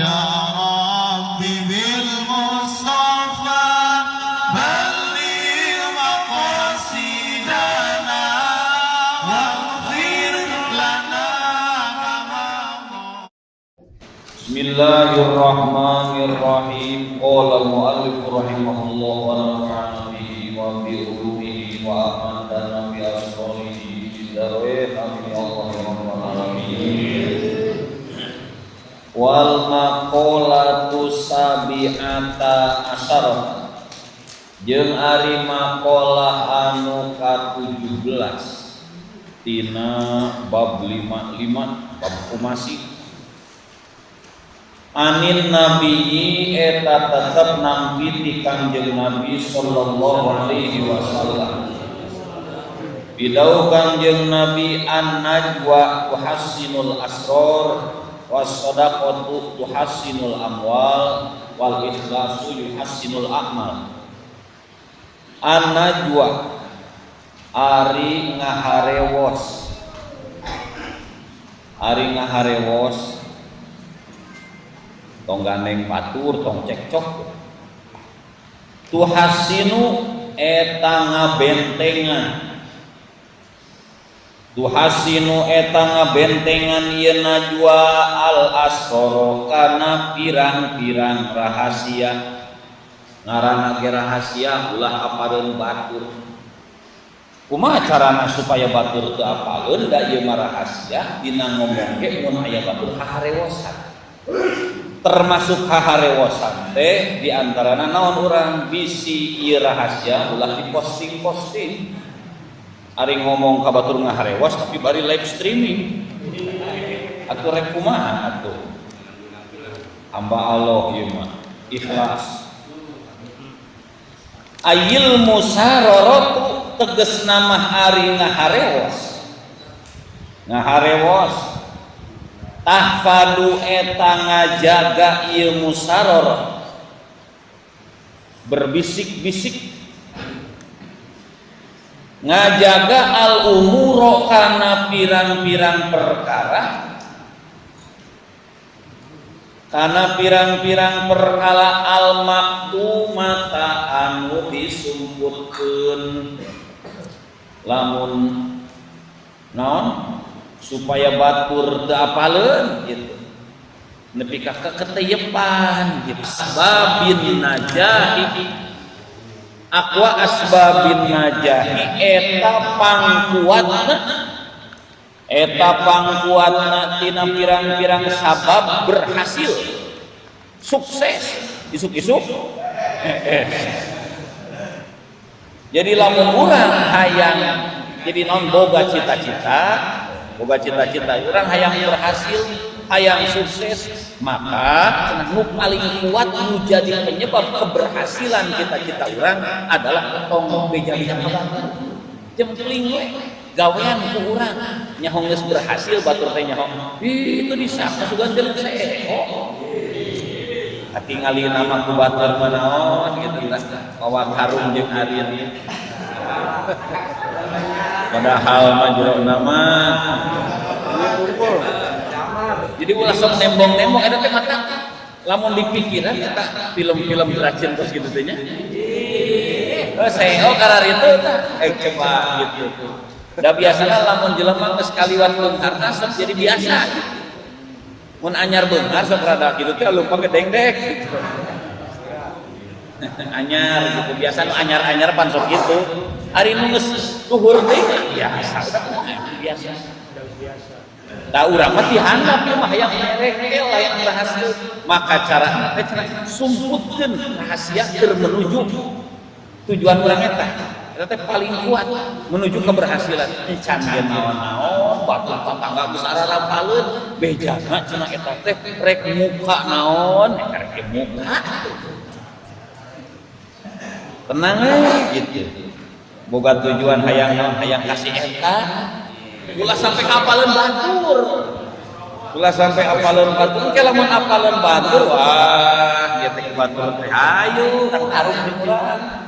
يا رب بالمصطفى بلغ مقاصدنا واغفر لنا Bismillahirrahmanirrahim. Qala al-mu'allif rahimahullah wa nafa'ana bihi wa bi ulumihi wa amadana bi asrarihi darwain amin ya Allah ya rabbal alamin. Wal maqalatu sabi'ata asyara. Jeung ari maqalah anu ka-17 tina bab 55 bab umasi. Anin nabiyyi eta tetep nampi ti Kangjeng Nabi sallallahu alaihi wasallam. Bidau Kangjeng Nabi an-najwa tuhassinul asrar was shadaqatu tuhassinul amwal wal ikhlasu yuhassinul a'mal. An-najwa ari ngaharewos. Ari ngaharewos tong gandeng batur tong cekcok tuhasinu eta ngabentengan tuhasinu eta ngabentengan ieu najwa al asroro kana pirang-pirang rahasia ngaranna ge rahasia ulah apaleun batur kumaha carana supaya batur teu apaleun da ieu mah rahasia dina ngomong ge mun aya batur haharewosan termasuk haharewosan teh diantarana naon urang bisi ieu rahasia ulah diposting-posting ari ngomong ka batur ngaharewos tapi bari live streaming atuh rek kumaha atuh hamba Allah ieu mah ikhlas ayil musararatu tegasna mah ari ngaharewos tahfadu eta ngajaga ieu musararah berbisik-bisik ngajaga al umuro kana pirang-pirang perkara al maktumata anu disumputkeun lamun naon supaya batur teu apaleun gitu nepi ka keteyepan gitu asbabin najahi aqwa asbabin najahi eta pangkuatna tina pirang-pirang sabab berhasil sukses isuk-isuk jadi lamun urang hayang jadi non boga cita-cita urang hayang berhasil hayang sukses maka nu paling kuat nu jadi penyebab keberhasilan cita-cita urang adalah tong beja-beja jeung teuing we gawean ku urang nya geus berhasil batur teh nyaho itu disangka sugan jeung seho katingali nama ku batur manaon gitu kan mawa karung jeung arin padahal mah jero nama jadi ulah sok nembong-nembong eta teh mata lamun dipikiran eta film-film Drachen terus gitu teh nya seo kararitu tah coba gitu da biasana lamun jelema geus kaliwat beungarna sok jadi biasa mun anyar beungar sok rada kitu teh lupa gedeng-deng gitu anyar gitu biasa nu anyar-anyar pan sok gitu ari nu geus tuhur teh biasa biasa da urang mah dihandap ieu mah hayang mereke hayang berhasil maka cara teh sumputkeun rahasia keur menuju tujuan urang eta teh paling kuat menuju keberhasilan can ge naon-naon batur tatangga geus ararapaleun bejana cenah eta teh rek muka naon rek muka tenang gitu boga tujuan hayang kasih eta ulah sampai apaleun batur ke lamun apaleun batur wah ieu teh batur teh hayu taruh di urang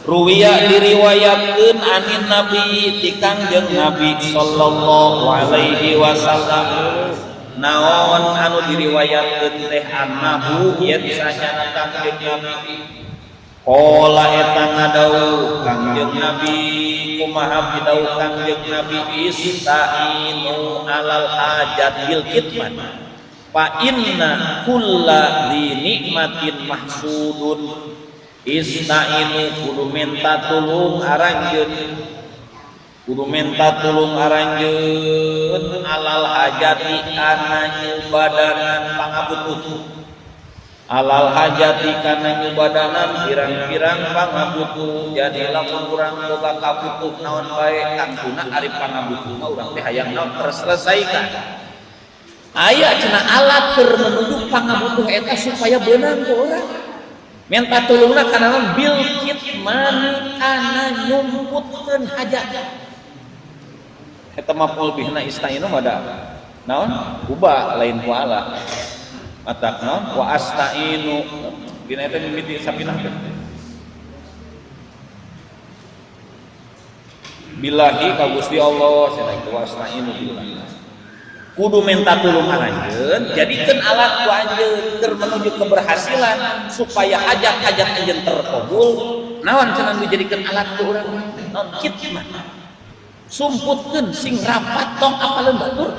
ruwiya diriwayatkeun anin nabi ti Kangjeng Nabi sallallahu alaihi wasallam naon anu diriwayatkeun teh annahu yen sanyana Kangjeng Nabi qala eta ngadawuh Kangjeng Nabi kumaha bidawuh Kangjeng Nabi istainu alal hajat bil kitman fa inna kulla di nikmatin mahsudun istainu kudu minta tulung aranjeun alal hajati kana nyubadanan pangabutuh alal hajati kana nyubadanan pirang-pirang pangabutuh jadi lamun urang boga kabutuh naon bae kantuna ari pangabutuh mah urang teh hayang naon terselesaikan aya cenah alat keur menuju pangabutuh eta supaya beunang ku urang minta tulungna kana naon bil kitman kana nyumputkeun hajat eta maf'ul bihna istainu ada naon ubah lain wala matak naon wa astainu dina eta mimiti sapinah billahi ka Gusti Allah cenah wa astainu billahi kudu minta tulung anjeun jadikeun alat ku anjeun keur menuju keberhasilan supaya hajat-hajat anjeun terkabul naon cenah dijadikeun alat ku urang naon kitman sumputkeun sing rapat tong apaleun batur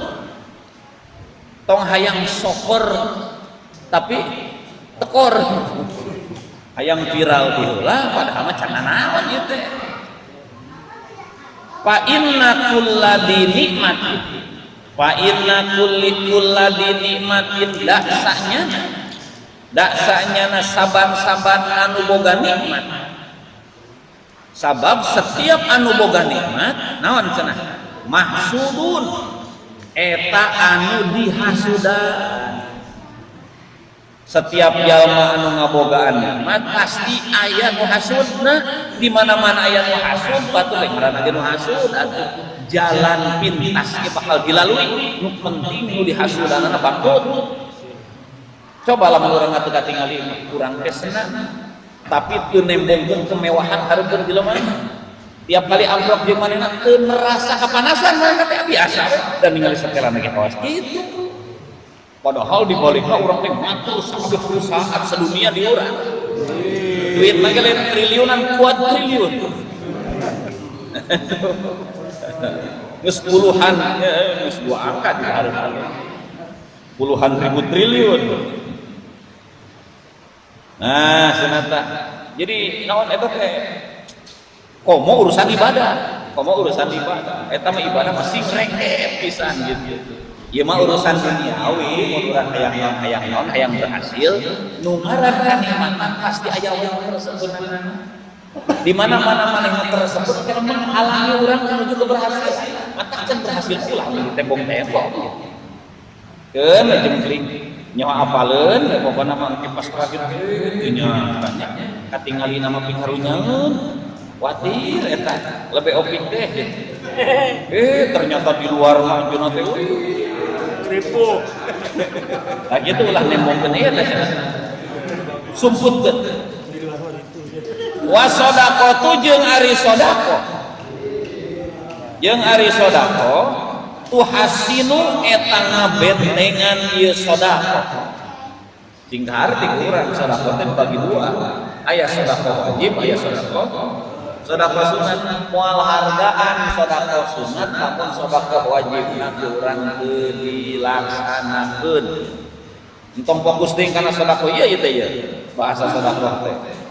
tong hayang sokor tapi tekor hayang viral diheula padahal mah can naon ieu teh fa inna kulladzi nikmatin fa inna kulladzi nikmatin daksanya saban-saban anu boga nikmat sabab setiap anu boga nikmat naon cenah mahsudun eta anu dihasudan setiap jalma anu ngabogaan nikmat pasti aya nu hasudna di mana-mana aya nu hasud batu teh ngaranna ge nu hasud atuh jalan pintas ge bakal dilalui nu penting nu dihasudanna bangkrut coba lamun urang atuh katingali urang teh senang tapi teu nembongkeun kemewahan hareupeun jelema tiap kali amplop jeung manehna teu merasa kapanasan manehna teh biasa we dan ningali sakelana ge kawas kitu padahal di balikna urang teh matur sakabeh perusahaan sedunia di urang duit mah lain triliunan kuadriliun geus puluhan geus dua angka di hareup puluhan ribu triliun. Nah, senata. Jadi naon eta teh? Komo urusan ibadah. Eta mah ibadah masih rengket pisan gitu. Ieu mah urusan duniawi, urang hayang berhasil, nu ngaran nikmatan pasti aya wae tersebeunana. Di mana-mana manehna tersebut keur menghalangi urang menuju keberhasilan. Mata can berhasil pula di tembok-tembok gitu. Keun jengkling nyawa apaleun pokona mah pas rajin teh nya katingali nama pingarunyaeun watir eta lebih opik teh ternyata di luar mah anjeunna teh kripo nah kitu ulah nembongkeun ieu teh sumputkeun wa shadaqatu jeung ari sodaqo tuhasinu eta ngabentengan ieu sedekah. Sing harti urang sedekah teh bagi dua. Aya sedekah wajib, aya sedekah sunat. Moal hargaan sedekah sunat namun sedekah wajib urang teu dilaksanakeun. Entong fokus teh kana sedekah ieu teh ya. Bahasa sedekah teh.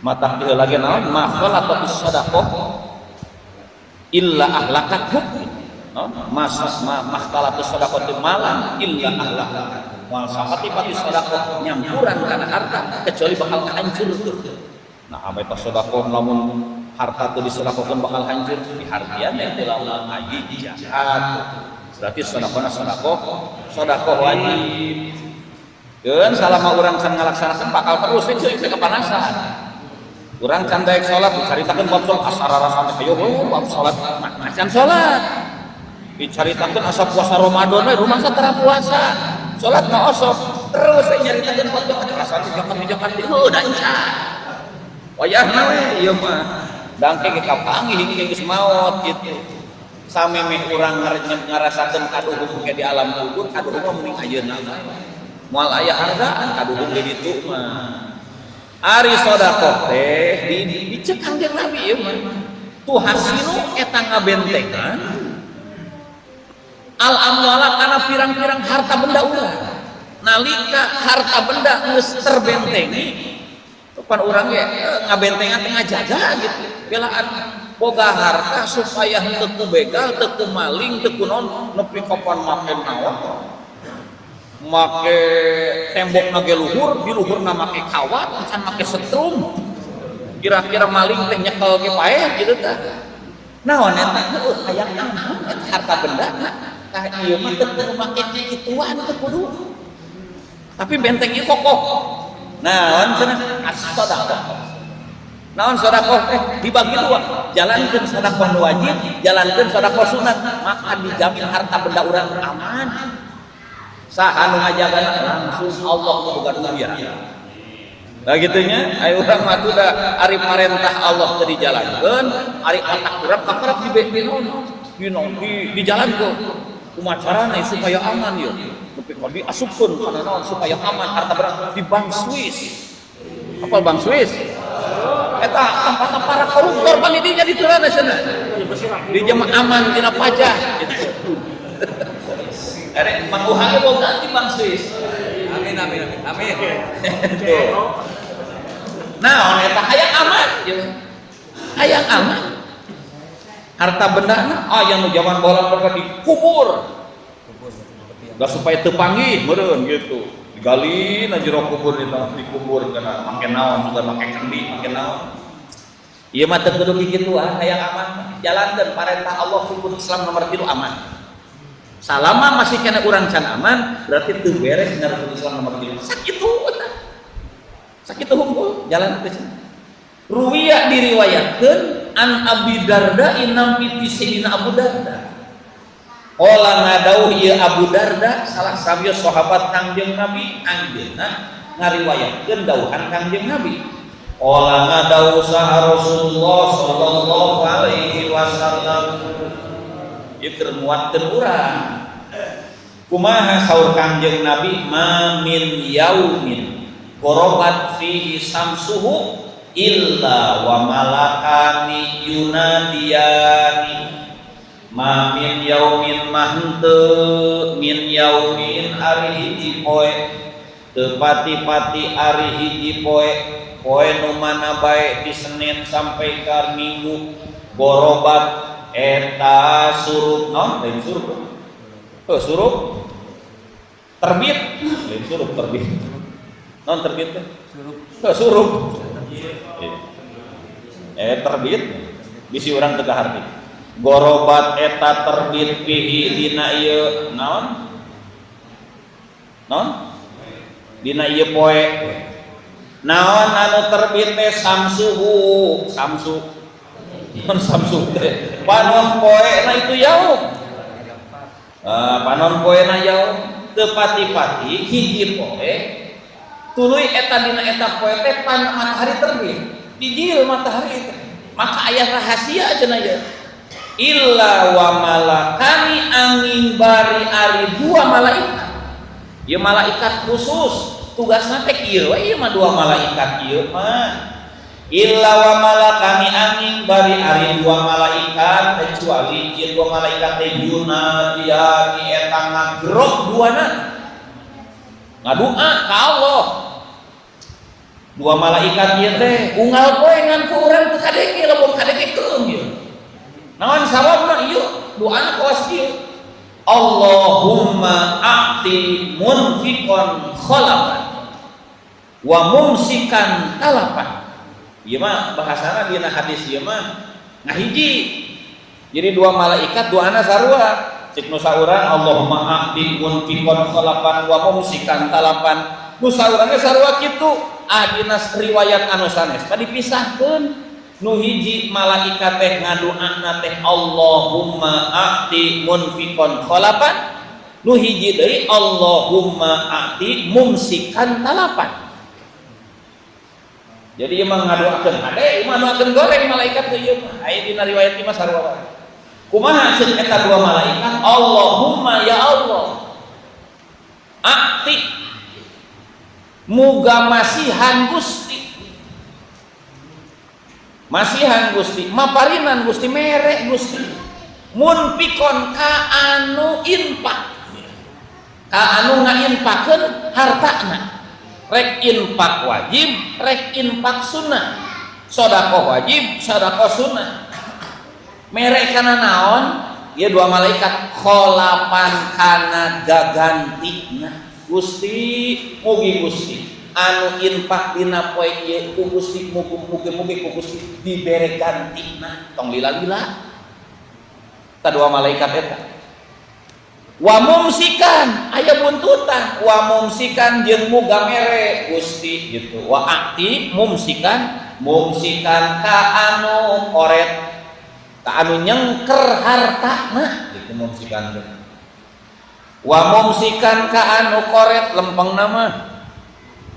Mata teu lagi naon mafal sedekah illa ahlakatuh mahtalatus sadaqatu malan illa ahlak wal saqati sadaqah nyampuran kana harta kecuali bakal hancurkeun. Nah ame teh sedekah lamun harta teu disedekahkeun bakal hancur dihartian teh lamun ngaji jahat berarti sedekah wajib. Keun salama urang can ngalaksanakeun bakal terus we teh kepanasan. Urang can daek salat dicaritakeun bab salat asar-arasan teh ayo bab salat macan salat dicaritakeun asa puasa Ramadan we rumah satara puasa salat mah osok terus nyaritakeun bab kekerasan dijakan di dan wayahna we ieu mah dangke ge kapanggih hingga geus maot gitu samemeh urang ngarasakeun kaduhung ke di alam kubur, kaduhung mah mending ayeuna moal aya hargaan kaduhung di ditu mah. Ari sedekah teh dicek Kangjeng Nabi ieu mah tuhasinu eta ngabentengan al amwala kana pirang-pirang harta benda urang nalika harta benda geus terbentengi pan urang ge ngabentengan teh ngajaga gitu belaan boga harta supaya teu ku begal teu ku maling teu ku naon nepi kapan make naon make tembok nage luhur di luhurna make kawat can make setrum kira-kira maling teh nyekel ge paeh gitu tah naon eta hayang aman eta harta benda tah ieu mah teu kudu make kituan teu kudu tapi benteng ieu kokoh naon cenah as-shadaqah naon sedekah dibagi dua jalankeun sedekah nu wajib jalankeun sedekah sunat maka dijamin harta benda urang aman saha nu ngajagana langsung Allah boga dunia nah gitunya aya urang mah da ari parentah Allah teu dijalankeun ari otak urang kaparap dijalankeun kumaha carana supaya aman ieu nepi ka diasupkeun kana naon supaya aman harta berang di bank Swiss apa bank Swiss eta tempatna para koruptor pan didinya diteurana cenah di jema aman tina pajak gitu arek manguhang boga di bank Swiss amin tuh naon eta hayang aman hayang aman harta bendana aya nu jaman baheula mereka dikubur da supaya teu panggih meureun gitu digali na jero kubur dikubur kana make naon juga make kendi make naon ieu mah teu kudu kikituan hayang aman jalankeun parentah Allah hukum Islam nomor 3 aman salama masih kena urang can aman berarti teu beres dina hukum Islam nomor 3 sakitu hukum jalan teh ruwiya diriwayatkeun an Abi Darda inam piti sayyidina Abu Darda olah ngadauh ieu Abu Darda salah sabieu sahabat Kangjeng Nabi anjeunna ngariwayatkeun dauhan Kangjeng Nabi olah ngadauh saha Rasulullah sallallahu alaihi wasallam ieu keur nguatkeun urang kumaha saur Kangjeng Nabi ma min yaumin qorobat fihi samsuhu illa wa malakani yunadiyani ma min yaumin mahnteu min yaumin ari hiji poe teu pati-pati ari hiji poe nu mana bae di Senin sampai ka Minggu gorobat eta surup naon lain surup surup terbit lain surup terbit naon terbit teh surup terbit bisi urang teu kaharti gorobat eta terbit pihi dina ieu naon dina ieu poe naon anu terbit teh samsuhu non samsu teh panon poe na itu yaum panon poe na yaum teu pati-pati hiji poe tuluy eta dina eta poe teh pan matahari terbit dijil matahari teh maka aya rahasia cenah ieu illa wa malakani angin bari ari dua malaikat ieu malaikat khusus tugasna teh kieu we ieu mah dua malaikat ieu mah illa wa malakani angin bari ari dua malaikat kecuali ieu dua malaikat teh yunadiyani eta ngagrog duana ngadua ka Allah dua malaikat ieu teh unggal poe ngan ku urang teu kadenge lamun kadenge keung ieu naon sababna ieu doana kawas ieu Allahumma a'ti munfiqan khalafan wa mumsikan talafan ieu mah bahasana dina hadis ieu mah ngahiji jadi dua malaikat doana sarua cik nu saurang Allahumma a'ti munfiqan khalafan wa mumsikan talafan nu saurang sarua kitu dina riwayat anu sanes tadi pisahkeun nu hiji malaikat teh ngadoana teh Allahumma a'ti munfiqan khalafan nu hiji deui Allahumma a'ti mumsikan talafan jadi ieu mah ngadoakeun ade ieu mah ngadoakeun goreng malaikat teh ieu mah aya dina riwayat ieu mah sarua wae Kumaha ceuk eta dua malaikat? Allahumma ya Allah, akti muga masihan Gusti, masihan Gusti, maparinan Gusti, mere Gusti, munfikon ka anu infak, ka anu ngainfakeun hartana, rek infak wajib, rek infak sunnah, sedekah wajib, sedekah sunnah. Mere kana naon? Ieu dua malaikat kholapan kana gagantina. Gusti, mugi Gusti anu infak dina poe ieu ku Gusti, mugi-mugi ku Gusti dibere gantina. Tong lila-lila. Ta dua malaikat eta. Wa mumsikan aya buntutan, wa mumsikan jeung muga mere Gusti gitu. Wa akti mumsikan ka anu koret, ka anu nyengker hartana gitu mumsikan. Wa mumsikan ka anu koret lempeng nama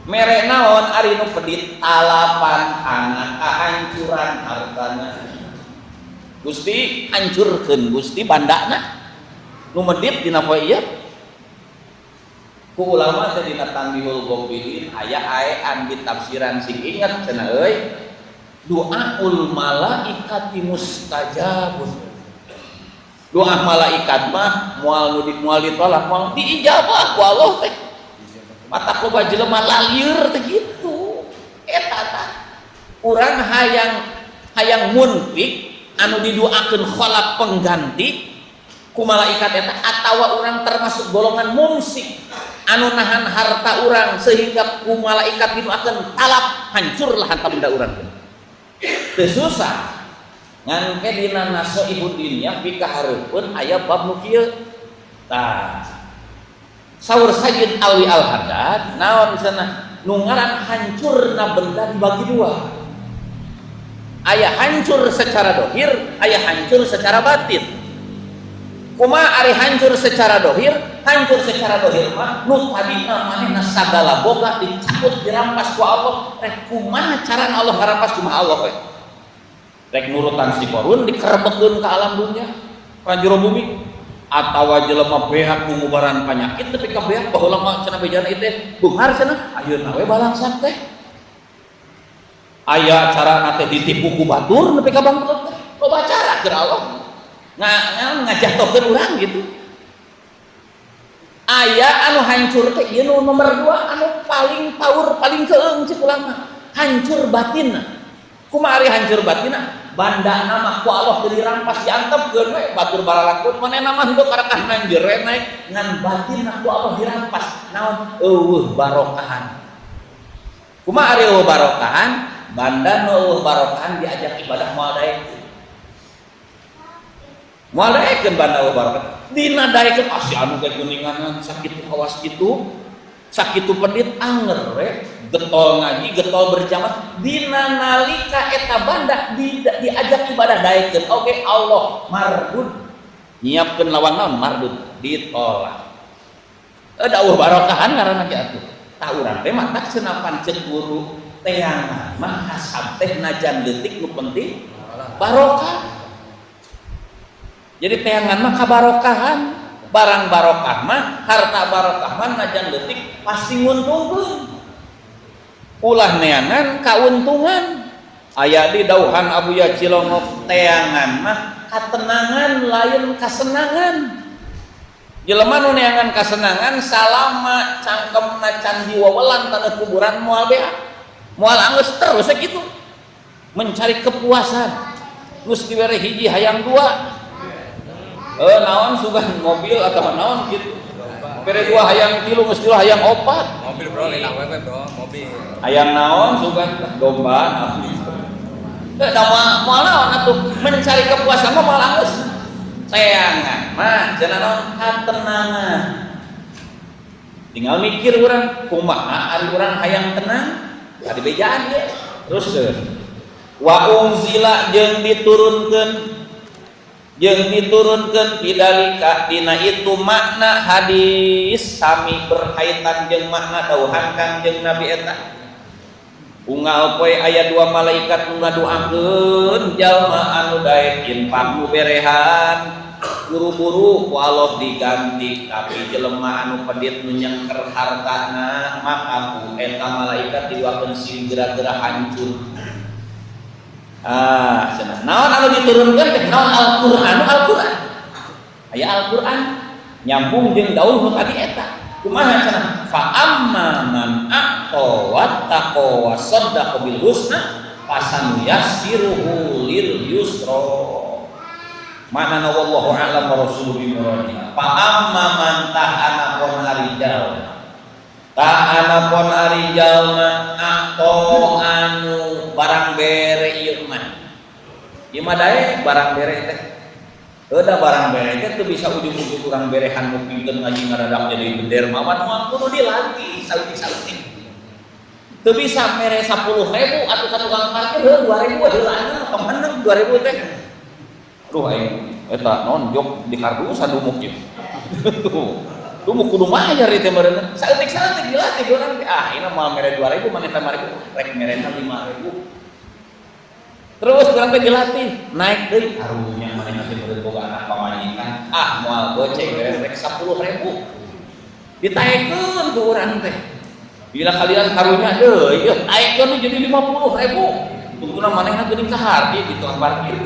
mere naon ari nu pedit talapan kana kahancuran hartana. Gusti hancurkeun Gusti bandana nu medit dina poe ieu. Ku ulama teh dina Tanbihul Ghafirin aya aean di tafsiran sing inget cenah euy, doaul malaikati mustajabun. Doa malaikat mah moal ditolak, moal diijabah ku Allah teh. Mata loba jelema lalir teh kitu. Eta tah urang hayang munfik anu didoakeun kholak pengganti ku malaikat eta, atawa urang termasuk golongan mumsik anu nahan harta urang sehingga ku malaikat didoakeun talap hancurlah harta benda urang teh. Teu susah ngan ke dina nasoihud dunya pikahareupeun aya bab nu kieu. Tah saur Sayyid Alwi Al-Haddad naon cenah nu ngaran hancurna benda dibagi dua. Aya hancur secara dohir, aya hancur secara batin. Kumaha ari hancur secara dohir? Hancur secara dohir mah nu tadina manehna sagala boga dicabut dirampas ku Allah. Rek kumaha carana Allah ngarampas, kumaha Allah we? Rek nurutan si korun dikerebekeun ka alam dunya ka jero bumi, atawa jelema behak ngubaran panyakit tapi ka behak baheula mah cenah bejana ieu teh beunghar cenah ayeuna we balangsan teh. Aya cara teh ditipu ku batur nepi ka bangkrut teh. Loba cara keur Allah ngajatokeun urang gitu. Aya anu hancur teh ieu nomor 2 anu paling power paling keung cik ulama, hancur batinna. Kumaha ari hancur batinna? Bandana mah ku Allah teu dirampas diantepkeun we batur baralakeun manehna mah henteu karakah nanjere naik ngan batinna ku Allah dirampas. Naon? Eueuh barokahan. Kumaha ari eueuh barokahan? Bandana eueuh barokahan diajak ibadah moal daekeun. Moal daekeun bandana eueuh barokahan. Dina daekeun asih anu ge geuninganan sakitu awas kitu, sakitu pendit anger we. Getol ngaji, getol berjamaah dina nalika eta banda diajak ibadah daekeun oge Allah mardud nyiapkeun lawan naon mardud ditolak. Dawuh barokahan ngaranna ge atuh. Tah urang teh mah tak senapan ceuk guru teangan mah hasab teh najan leutik nu penting barokah. Jadi teangan mah kabarokahan, barang barokah mah harta barokah mah najan leutik pasti nguntungkeun. Ulah neangan kauntungan. Aya di dauhan Abu Ya Cilongok teangan mah katenangan lain kasenangan. Jelema nu neangan kasenangan salama cangkemna can diwawelan tanu kuburan moal bea. Moal anggeus terus sakitu. Mencari kepuasan. Geus dibere hiji hayang 2. Naon sugan mobil atawa naon gitu. Bere 2 hayang 3 geus 2 hayang 4. Mobil bro, lelang wewe bro, mobil. Hayang naon sugan domba abdi. Teu da moal naon atuh mencari kepuasan mah moal anggeus. Teangan mah cenah naon katenangan. Tinggal mikir urang kumaha ari urang hayang tenang, adi bejaan ge. Terus wa unzila jeung diturunkeun bidalika dina itu makna hadis sami berkaitan jeung makna dauhan Kangjeng Nabi eta. unggal poe aya dua malaikat nu ngadoakeun jalma anu daek infak nu berehan buru-buru ku Allah diganti, tapi jelema anu pedit nu nyengker hartana maka ku eta malaikat diwakeun segera-gera hancur. Cenah naon anu diturunkeun teh naon Al-Qur'an aya Al-Qur'an nyambung jeung daun nu tadi eta. Kumaha cenah fa amma man aqta wattaqa wa saddaqa bil husna fasanuyassiruhu lil yusra. Mana wallahu a'lam wa rasuluhu muradiha. Fa amma man ta'ana pon arijal aqta anu barang bere ieu mah dae barang bere teh udah barang bere teh bisa ujung-ujung kurang berehan nu pinten ngaji ngaradak jadi bender mawan moal kudu dilanti saleutik-saleutik teu bisa mere 10.000 atuh ka tukang parkir 2.000 heula kemeneng 2.000 teh aduh aing eta naon jok di kardus dumuk ieu dumuk kudu mayar ieu teh meureun saleutik-saleutik dilatih urang ieu moal mere 2.000 maneh 5.000 rek merena 5.000 terus kurang teh dilatih naik deui harunya maneh teh meureun boga anak pamajikan moal goceng beres rek 10.000 ditaekeun ku urang teh bila kalian harunya deui yeuh taekeun jadi 50.000 tungtuna manehna geuning sahardi di tukang parkir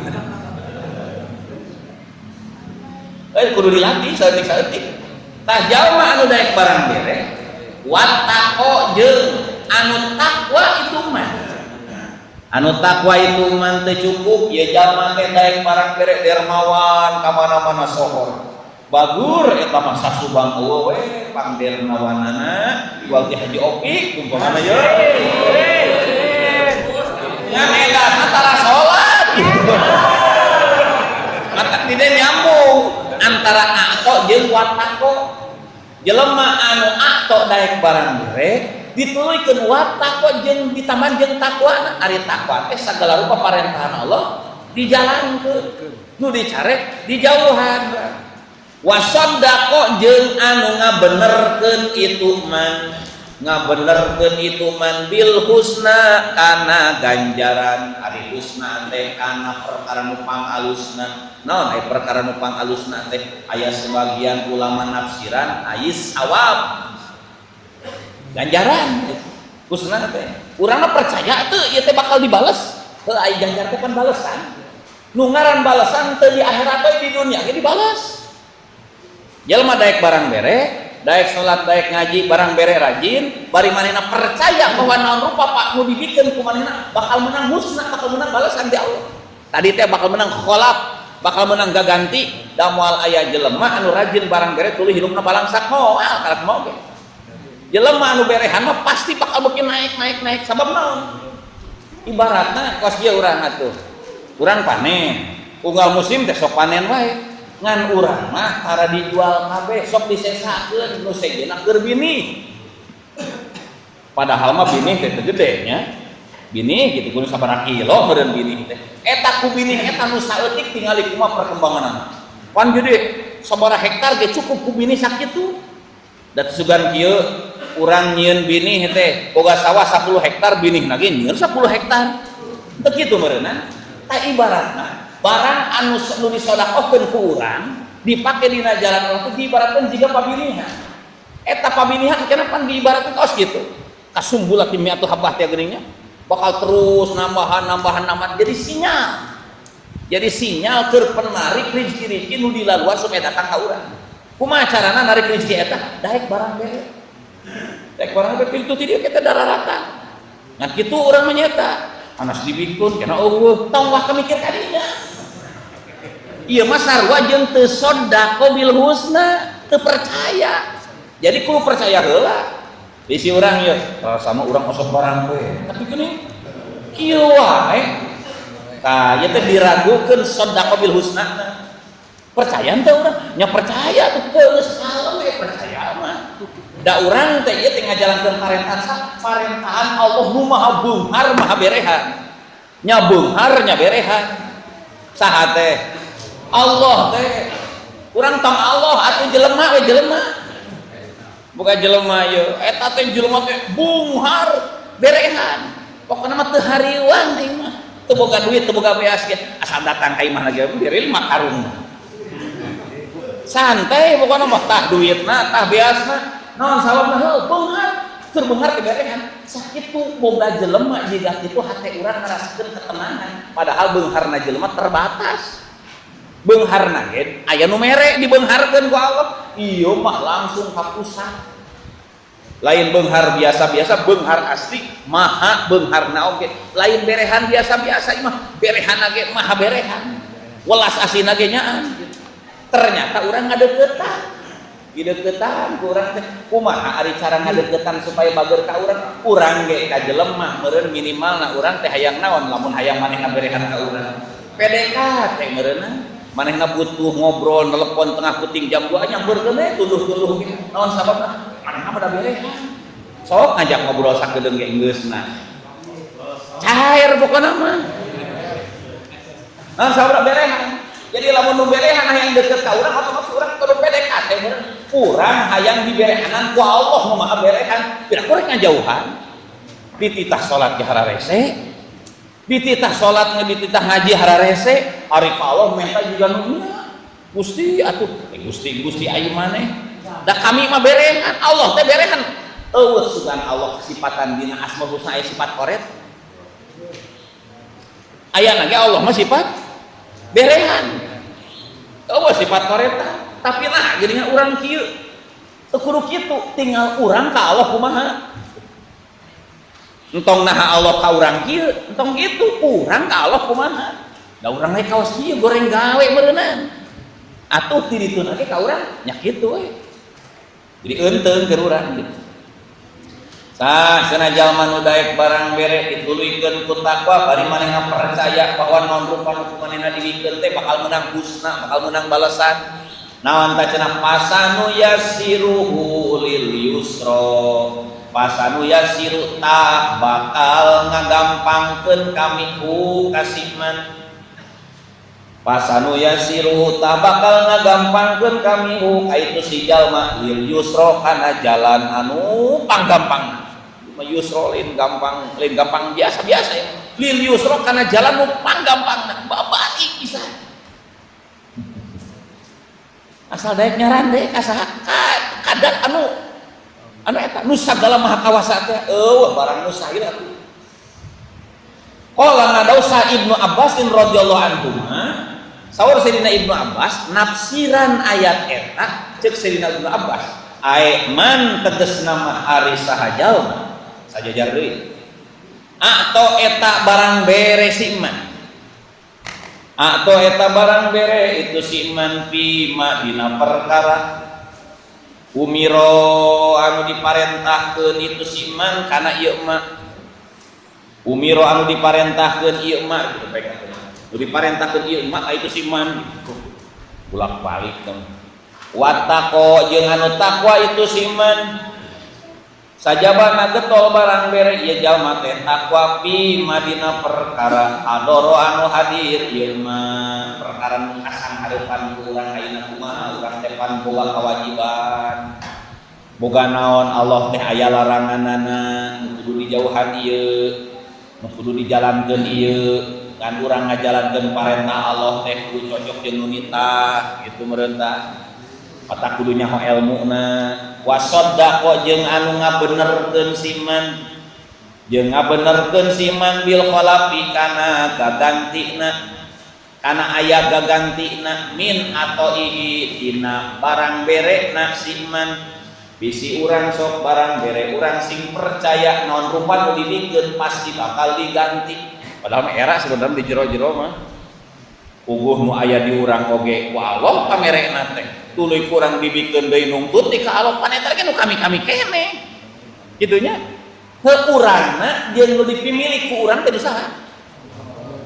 kudu dilatih saeutik-saeutik tah jalma anu daek barang bere wattaqo jeung anu takwa itu mah anu takwa itu man teu cukup ya jalma teh daek barang bere dermawan ka mana-mana sohor bagur eta mah sasubang eueuh we pangdermawanana iwal teh haji opik umpamana ye ngan eta antara salat mata tidak nyambung antara aqto jeung wattaqo jelema anu aqto daek barang bere dituluykeun wattaqo jeung ditambahan jeung takwa ari takwa teh sagala rupa parentahan Allah dijalankeun nu dicarek dijauhan wasaddaqo jeung anu ngabenerkeun itu man bil husna kana ganjaran ari husna teh kana perkara nu pangalusna naon aya perkara nu pangalusna teh aya sebagian ulama nafsiran ais sawab ganjaran husna teh urangna percaya teu ieu teh bakal dibales teu aya ganjar teh kan balesan nu ngaran balesan teu di akhirat teh di dunia ge dibales jelema daek barang bere daek salat daek ngaji barang bere rajin bari manehna percaya bahwa naon rupa pak nu dibikeun ku manehna bakal menang husna bakal menang balesan di Allah tadi teh bakal menang kholaf bakal menang gaganti da moal aya jelema anu rajin barang bere tuluy hidupna balangsak moal karat moal ge jelema anu berehan mah pasti bakal beuki naik sabab naon ibaratna kos ieu urang atuh urang panen unggal musim teh sok panen wae ngan urang mah tara dijual kabeh sok disesakeun nu segena keur bini padahal mah bini teh teu gede nya bini gitu kudu sabaraha kilo meureun bini teh eta ku bini eta nu saeutik tingali kumaha perkembanganna pan gede sabaraha hektar ge cukup ku bini sakitu da sugan kieu urang nyieun bini teh boga sawah 10 hektar binih ge nyieun 10 hektar teu kitu meureunna tah ibaratna barang anu disodakohkeun ku urang dipake dina jalan Allah teh diibaratkeun jiga pabinihan eta pabinihan kenapa diibaratkeun kaos kitu kasumbula kimiatu habah teh geuningnya bakal terus nambahan jadi sinyal keur penarik rezeki nu dilaluan supaya datang ka urang kumaha carana narik rezeki eta daek barang bere pintu ti dieu kita dararatan ngan kitu urang menyeta anas dibikun kana eueuh tong wah kamikir kadinya ieu mah sarua jeung teu sodaqo bil husna teu percaya jadi kudu percaya heula bisi urang ieu sama urang osok barang we tapi geuning kieu wae tah ieu teh diragukeun sodaqo bil husna percaya teh urang nya percaya tuh geus kalem we percaya mah da urang teh ieu teh ngajalankeun parentahan Allah nu maha beunghar maha berehan nya beunghar nya berehan saha teh Allah teh urang tong Allah atuh jelema we jelema bukan jelema ieu eta teh jelema teh beunghar berehan pokoknya mah teu hariwang aing mah teu boga duit teu boga beas ge asal datang ka imah lagi beri 5 karung santai pokoknya mah tah duitna tah beasna naon sababna heuh beunghar keur beunghar teh berehan sakitu boga jelema jiga kitu hate urang ngarasakeun ketenangan padahal beungharna jelema terbatas beungharna ge aya nu mere dibeungharkeun ku Allah ieu mah langsung hapusan lain beunghar biasa-biasa beunghar asli maha beungharna oge lain berehan biasa-biasa imah berehan ge maha berehan welas asina ge nyaan ternyata urang ngadeukeutan dideukeutan ku urang teh kumaha ari cara ngadeukeutan supaya bager ka urang ge ka jelema meureun minimalna urang teh hayang naon lamun hayang manehna berehan ka urang PDKT meureunna manehna butuh ngobrol telepon tengah puting jam 2 nyambeurkeun we tunduh-tunduh ge naon sababna manehna pada berehan sok ngajak ngobrol sakedeung ge geusna cair pokona mah naon sababna berehan jadi lamun nu berehan hayang deukeut ka urang otomatis urang kudu PDKT urang hayang diberehanan ku Allah nu maha berehan tidak kurang ngajauhan dititah salat ge hararese dititah salat dititah ngaji hararese ari ka Allah minta juga nu Gusti atuh Gusti ayeuna maneh da kami mah berehan Allah teh berehan eueuh sugan Allah sifatan dina asmaul husna aya sifat qoret aya ge Allah mah sifat berehan eueuh sifat qoret tapi nah jadinya urang kieu teu kudu kitu tinggal urang ka Allah kumaha entong naha Allah ka urang kieu entong kitu urang ka Allah kumaha da urang we kaos kieu goreng gawe meureunnan atuh ti dituna ge ka urang nya kitu we jadi eunteuh keur urang gitu sah cenah jalma nu daek barang bere dituluykeun ku takwa bari manehna percaya bahwa naon rupana ku manehna dibikeun teh bakal menang husna bakal menang balasan naon ta cenah pasanu yasiruhu lil yusra pasanu yasiru ta bakal ngagampangkeun kami ku kasihman pasanu yasiru ta bakal ngagampangkeun kami ku kaitu si jalma lil yusra kana jalan anu panggampang yusra lain gampang biasa-biasa ya lil yusra kana jalan nu panggampangna babaik pisan asal daek nyaran deh kasaha kadat anu eta nu sagala maha kawasa teh eueuh barang nu sahir atuh qala ngadausa Ibnu Abbas radhiyallahu anhu saur Sayyidina Ibnu Abbas nafsiran ayat eta ceuk Sayyidina Ibnu Abbas ae man tegasna mah ari saha jalma sajajar deui atau eta barang bere si iman atau eta barang bere itu si iman fi madina perkara umiro anu diparentahkeun itu si iman kana ieu mah umiro anu diparentahkeun ieu mah gitu baik anu diparentahkeun ieu mah itu si iman bolak-balik tong wattaqo jeung anu takwa itu si iman sajabana getol barang bere ieu jalma teh takwa fi madina perkara adoro anu hadir ieu mah perkara nu asang hareupan urang ayeuna kumaha urang teh pan boga kewajiban boga naon Allah teh aya laranganana nu kudu dijauhan ieu nu kudu dijalankeun ieu kan urang ngajalankeun parentah Allah teh kudu cocok jeung nu nitah kitu meureun tah mata kudu nyaho elmuna wasoddaqo jeung anu ngabenerkeun siman jeung ngabenerkeun siman bil khalafi kana gagantina kana aya gagantina min atoihi dina barang berena siman bisi urang sok barang bere urang sing percaya naon rupa nu dibikeun pasti bakal diganti padahal era sebenarnya di jero-jero mah puguh nu aya di urang oge ku Allah pamerena teh tuluy kurang dibikeun deui nungkut ti ka Allah paneta ge nu kami-kami kene kitu nya heuh urangna jeung nu dipimili ku urang teh saha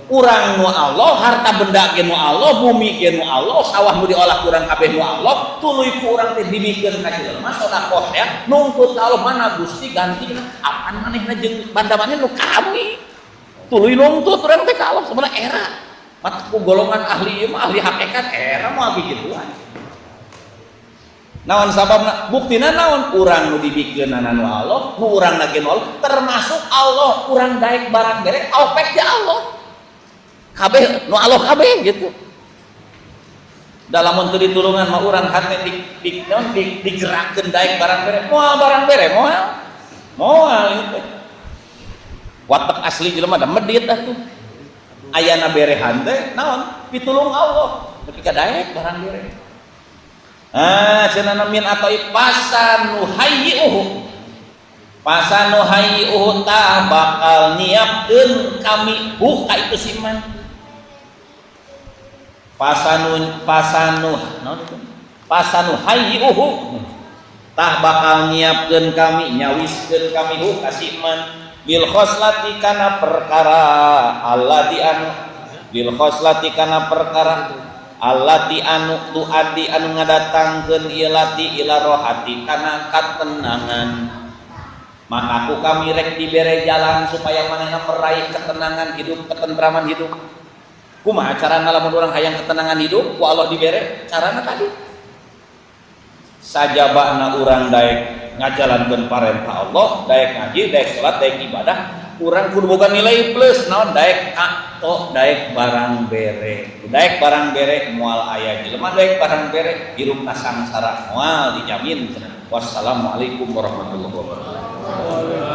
urang nu Allah harta benda ge nu Allah bumi ge nu Allah sawah nu diolah urang kabeh nu Allah tuluy ku urang teh dibikeun ka jelema sedekah ya nungkut ka Allah mana Gusti gantina apaan manehna jeung banda maneh nu kami tuluy nuntut urang teh ka Allah sebenarnya era mata ku golongan ahli ieu mah ahli hakikat era moal gituan Naon sababna? Buktina naon? Urang nu dibikeunana nu Allah, nu urang nageun Allah, termasuk Allah urang daek barang bere opek di Allah. Kabeh nu Allah kabeh gitu. Dalam untuk ditulungan mah urang hate digerakkeun daek barang bere, moal barang bere, moal itu. Watek asli jelema da medit atuh. Ayana berehan teh naon? Pitulung Allah ketika daek barang bere. Cenah min atau pasanu hayyi'uhu ta bakal nyiapkeun kami ka itu siman. Pasanu hayyi'uhu tah bakal nyiapkeun kami nyawiskeun kami ka siman bil khoslati kana perkara allati anu tuadi anu ngadatangkeun ilati ila rohati kana katenangan. Maka aku kami rek dibere jalan supaya manehna meraih ketenangan hidup, ketentraman hidup. Kumaha carana lamun urang hayang ketenangan hidup ku Allah dibere? Carana tadi sajabana urang daek ngajalankeun parentah Allah, daek ngaji, daek salat, daek ibadah, urang kudu boga nilai plus naon daek daek barang bere. Daek barang bere moal aya jelema daek barang bere hirupna sangsara moal dijamin. Wassalamualaikum warahmatullahi wabarakatuh.